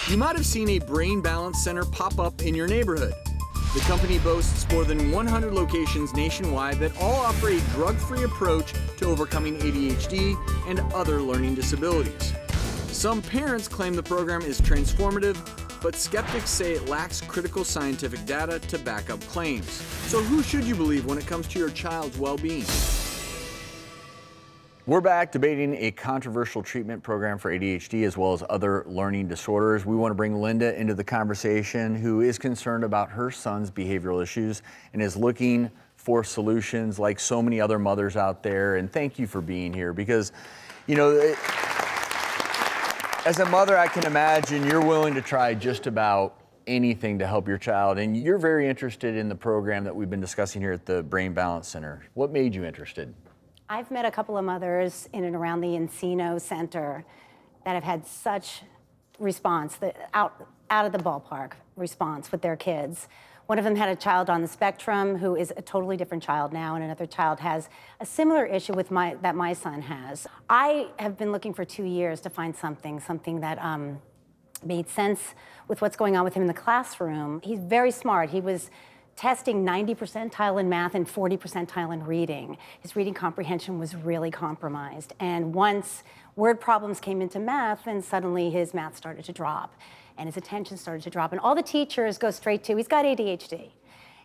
You might have seen a brain balance center pop up in your neighborhood. The company boasts more than 100 locations nationwide that all offer a drug-free approach to overcoming ADHD and other learning disabilities. Some parents claim the program is transformative, but skeptics say it lacks critical scientific data to back up claims. So who should you believe when it comes to your child's well-being? We're back debating a controversial treatment program for ADHD as well as other learning disorders. We want to bring Linda into the conversation, who is concerned about her son's behavioral issues and is looking for solutions like so many other mothers out there. And thank you for being here because, you know, as a mother, I can imagine you're willing to try just about anything to help your child. And you're very interested in the program that we've been discussing here at the Brain Balance Center. What made you interested? I've met a couple of mothers in and around the Encino Center that have had such response, out of the ballpark response with their kids. One of them had a child on the spectrum who is a totally different child now, and another child has a similar issue with that my son has. I have been looking for 2 years to find something that made sense with what's going on with him in the classroom. He's very smart. He was testing 90 percentile in math and 40 percentile in reading. His reading comprehension was really compromised. And once word problems came into math, then suddenly his math started to drop and his attention started to drop. And all the teachers go straight to, he's got ADHD.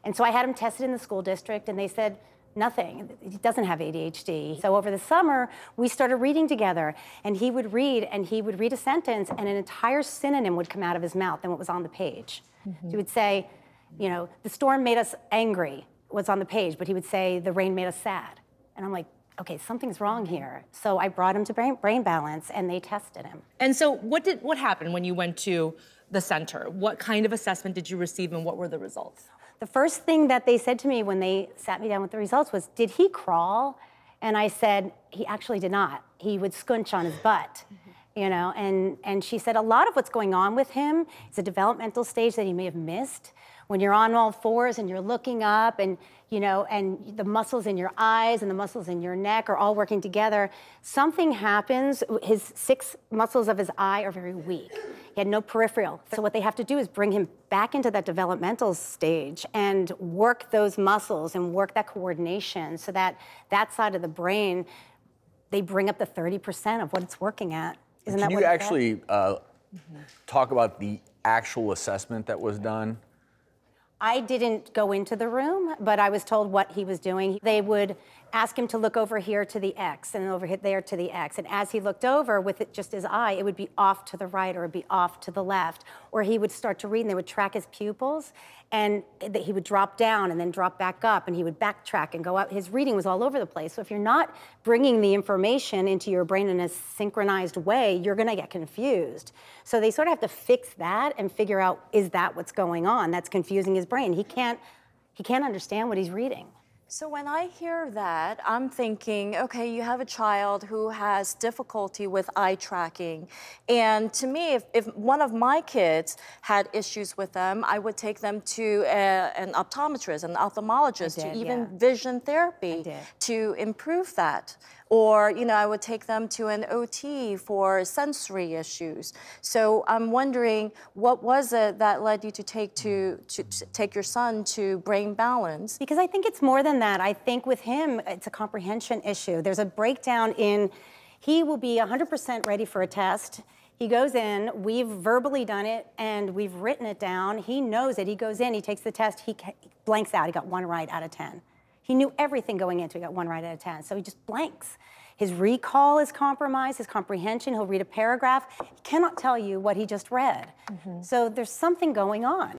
And so I had him tested in the school district and they said, nothing, he doesn't have ADHD. So over the summer, we started reading together and he would read a sentence and an entire synonym would come out of his mouth than what was on the page. Mm-hmm. He would say, you know, the storm made us angry was on the page, but he would say the rain made us sad. And I'm like, okay, something's wrong here. So I brought him to Brain Balance and they tested him. And so what happened when you went to the center? What kind of assessment did you receive and what were the results? The first thing that they said to me when they sat me down with the results was, did he crawl? And I said, he actually did not. He would scunch on his butt. You know, and she said a lot of what's going on with him is a developmental stage that he may have missed. When you're on all fours and you're looking up and, you know, and the muscles in your eyes and the muscles in your neck are all working together, something happens. His 6 muscles of his eye are very weak. He had no peripheral. So what they have to do is bring him back into that developmental stage and work those muscles and work that coordination so that that side of the brain, they bring up the 30% of what it's working at. Isn't that what you actually talk about the actual assessment that was done? I didn't go into the room, but I was told what he was doing. They would ask him to look over here to the X and over there to the X. And as he looked over with just his eye, it would be off to the right or it would be off to the left. Or he would start to read and they would track his pupils and he would drop down and then drop back up and he would backtrack and go out. His reading was all over the place. So if you're not bringing the information into your brain in a synchronized way, you're gonna get confused. So they sort of have to fix that and figure out, is that what's going on that's confusing his brain? He can't understand what he's reading. So when I hear that, I'm thinking, okay, you have a child who has difficulty with eye tracking. And to me, if one of my kids had issues with them, I would take them to an optometrist, an ophthalmologist, to even vision therapy to improve that. Or, you know, I would take them to an OT for sensory issues. So I'm wondering, what was it that led you to take your son to Brain Balance? Because I think it's more than that. I think with him, it's a comprehension issue. There's a breakdown in, he will be 100% ready for a test. He goes in, we've verbally done it, and we've written it down. He knows it. He goes in, he takes the test, he blanks out. He got 1 right out of 10. He knew everything going into it, he got 1 right out of 10, so he just blanks. His recall is compromised, his comprehension, he'll read a paragraph. He cannot tell you what he just read. So there's something going on.